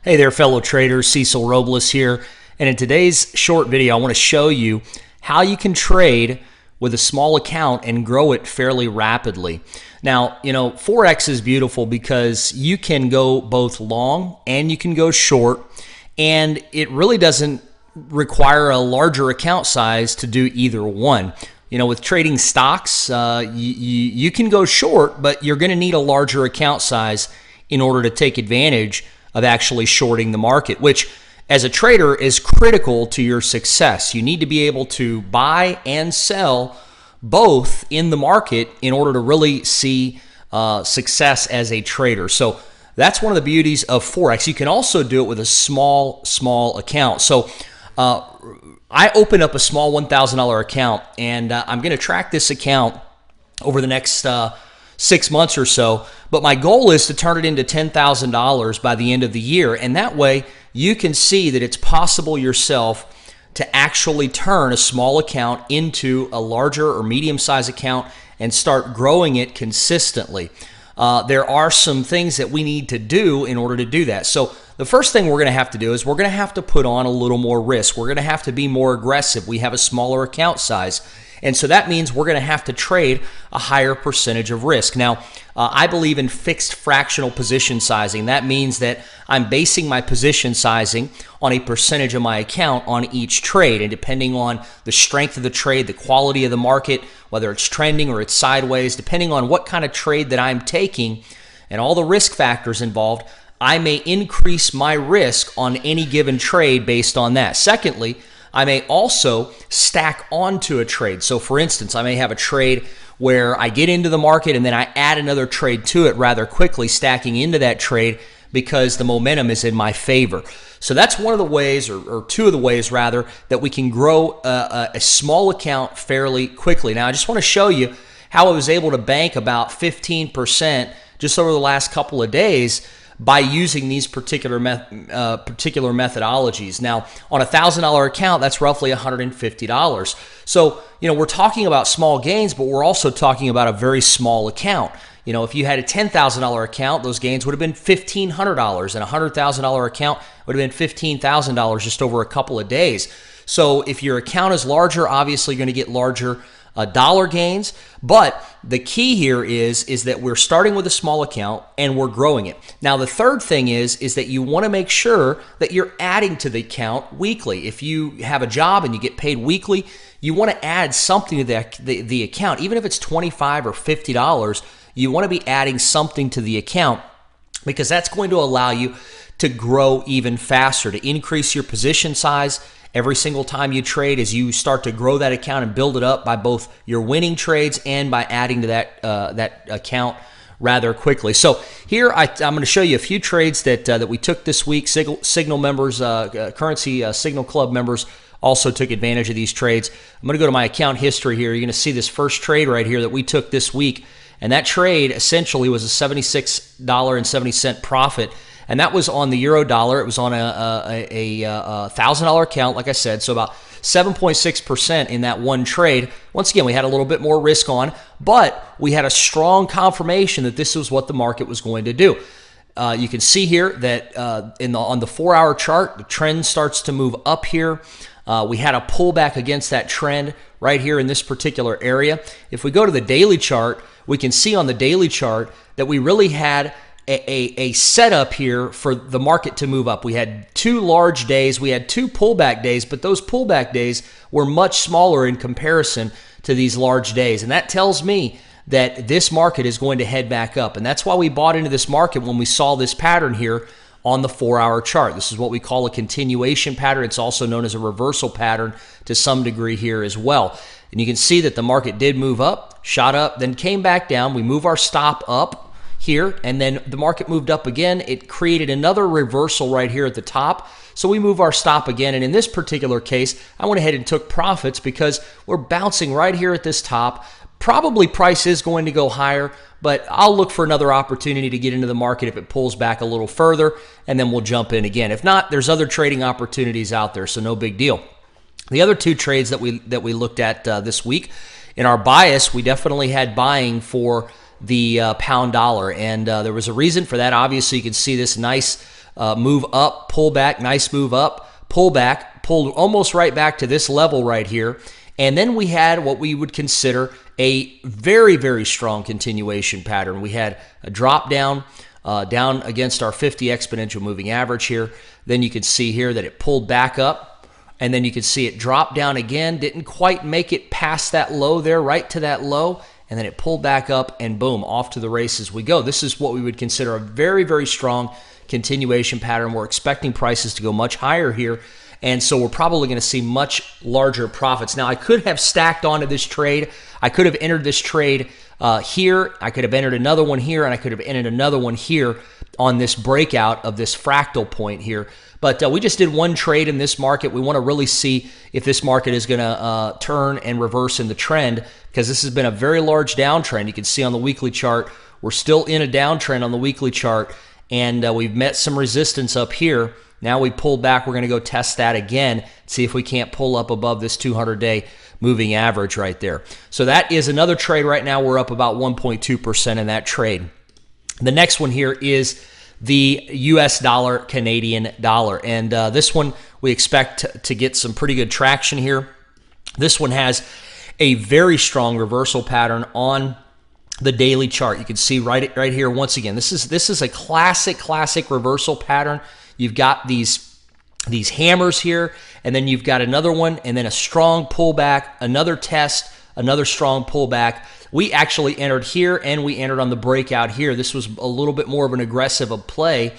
Hey there, fellow traders. Cecil Robles here. And in today's short video, I want to show you how you can trade with a small account and grow it fairly rapidly. Now, Forex is beautiful because you can go both long and you can go short, and it really doesn't require a larger account size to do either one. With trading stocks, you can go short, but you're going to need a larger account size in order to take advantage of actually shorting the market, which as a trader is critical to your success. You need to be able to buy and sell both in the market in order to really see success as a trader. So that's one of the beauties of Forex. You can also do it with a small account. So I opened up a small $1,000 account, and I'm going to track this account over the next 6 months or so, but my goal is to turn it into $10,000 by the end of the year, and that way you can see that it's possible yourself to actually turn a small account into a larger or medium-sized account and start growing it consistently. There are some things that we need to do in order to do that. So the first thing we're going to have to do is we're going to have to put on a little more risk. We're going to have to be more aggressive. We have a smaller account size. And so that means we're going to have to trade a higher percentage of risk. Now, I believe in fixed fractional position sizing. That means that I'm basing my position sizing on a percentage of my account on each trade. And depending on the strength of the trade, the quality of the market, whether it's trending or it's sideways, depending on what kind of trade that I'm taking and all the risk factors involved, I may increase my risk on any given trade based on that. Secondly, I may also stack onto a trade. So for instance, I may have a trade where I get into the market and then I add another trade to it rather quickly, stacking into that trade because the momentum is in my favor. So that's one of the ways, or two of the ways rather, that we can grow a small account fairly quickly. Now, I just want to show you how I was able to bank about 15% just over the last couple of days by using these particular methodologies. Now, on a $1,000 account, that's roughly $150. So, we're talking about small gains, but we're also talking about a very small account. If you had a $10,000 account, those gains would have been $1,500, and a $100,000 account would have been $15,000 just over a couple of days. So if your account is larger, obviously you're going to get larger dollar gains, but the key here is that we're starting with a small account and we're growing it. Now, the third thing is that you want to make sure that you're adding to the account weekly. If you have a job and you get paid weekly, you want to add something to the account. Even if it's $25 or $50, you want to be adding something to the account because that's going to allow you to grow even faster, to increase your position size every single time you trade as you start to grow that account and build it up by both your winning trades and by adding to that account rather quickly. So here I'm going to show you a few trades that we took this week. Signal members, Currency Signal Club members also took advantage of these trades. I'm going to go to my account history here. You're going to see this first trade right here that we took this week, and that trade essentially was a $76.70 profit. And that was on the euro dollar. It was on a $1,000 account, like I said, so about 7.6% in that one trade. Once again, we had a little bit more risk on, but we had a strong confirmation that this was what the market was going to do. You can see here that on the 4-hour chart, the trend starts to move up here. We had a pullback against that trend right here in this particular area. If we go to the daily chart, we can see on the daily chart that we really had a setup here for the market to move up. We had 2 large days. We had 2 pullback days, but those pullback days were much smaller in comparison to these large days. And that tells me that this market is going to head back up. And that's why we bought into this market when we saw this pattern here on the 4-hour chart. This is what we call a continuation pattern. It's also known as a reversal pattern to some degree here as well. And you can see that the market did move up, shot up, then came back down. We move our stop up here, and then the market moved up again. It created another reversal right here at the top. So we move our stop again, and in this particular case, I went ahead and took profits because we're bouncing right here at this top. Probably price is going to go higher, but I'll look for another opportunity to get into the market if it pulls back a little further, and then we'll jump in again. If not, there's other trading opportunities out there, so no big deal. The other 2 trades that we looked at this week, in our bias, we definitely had buying for the pound dollar, and there was a reason for that. Obviously, you can see this nice move up, pull back, nice move up, pull back, pulled almost right back to this level right here. And then we had what we would consider a very, very strong continuation pattern. We had a drop down, down against our 50 exponential moving average here. Then you can see here that it pulled back up, and then you can see it drop down again. Didn't quite make it past that low there, right to that low, and then it pulled back up, and boom, off to the races we go. This is what we would consider a very, very strong continuation pattern. We're expecting prices to go much higher here, and so we're probably going to see much larger profits. Now, I could have stacked onto this trade. I could have entered this trade here. I could have entered another one here, and I could have entered another one here on this breakout of this fractal point here. But we just did one trade in this market. We want to really see if this market is going to turn and reverse in the trend, because this has been a very large downtrend. You can see on the weekly chart, we're still in a downtrend on the weekly chart, and we've met some resistance up here. Now we pulled back. We're going to go test that again, see if we can't pull up above this 200-day moving average right there. So that is another trade right now. We're up about 1.2% in that trade. The next one here is the US dollar, Canadian dollar. And this one we expect to get some pretty good traction here. This one has a very strong reversal pattern on the daily chart. You can see right here once again. This is a classic reversal pattern. You've got these hammers here, and then you've got another one, and then a strong pullback, another test, another strong pullback. We actually entered here, and we entered on the breakout here. This was a little bit more of an aggressive play,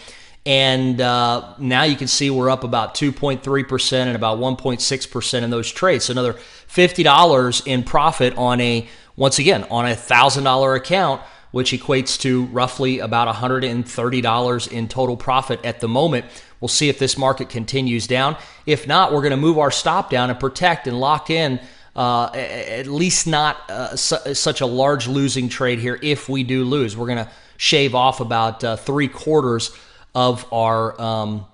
and now you can see we're up about 2.3% and about 1.6% in those trades. So another $50 in profit on once again, on a $1,000 account, which equates to roughly about $130 in total profit at the moment. We'll see if this market continues down. If not, we're going to move our stop down and protect and lock in at least not such a large losing trade here. If we do lose, we're going to shave off about 3/4 of our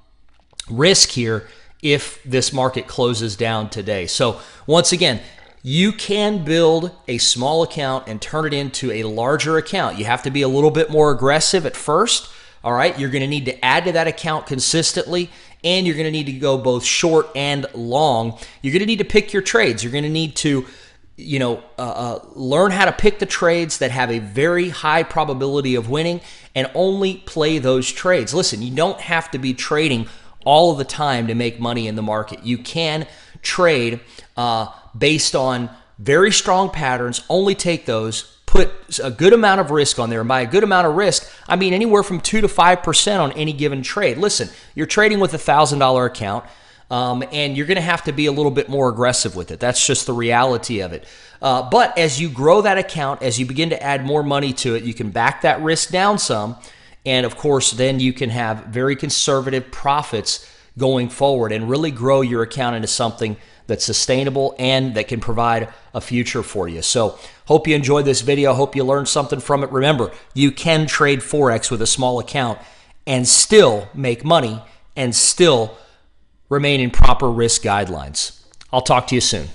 risk here if this market closes down today. So once again, you can build a small account and turn it into a larger account. You have to be a little bit more aggressive at first. All right, you're going to need to add to that account consistently, and you're going to need to go both short and long. You're going to need to pick your trades. You're going to need to, learn how to pick the trades that have a very high probability of winning, and only play those trades. Listen, you don't have to be trading all of the time to make money in the market. You can trade based on very strong patterns. Only take those. Put a good amount of risk on there. And by a good amount of risk, I mean anywhere from 2 to 5% on any given trade. Listen, you're trading with a $1,000 account, and you're going to have to be a little bit more aggressive with it. That's just the reality of it. But as you grow that account, as you begin to add more money to it, you can back that risk down some. And of course, then you can have very conservative profits going forward and really grow your account into something that's sustainable and that can provide a future for you. So hope you enjoyed this video. Hope you learned something from it. Remember, you can trade Forex with a small account and still make money and still remain in proper risk guidelines. I'll talk to you soon.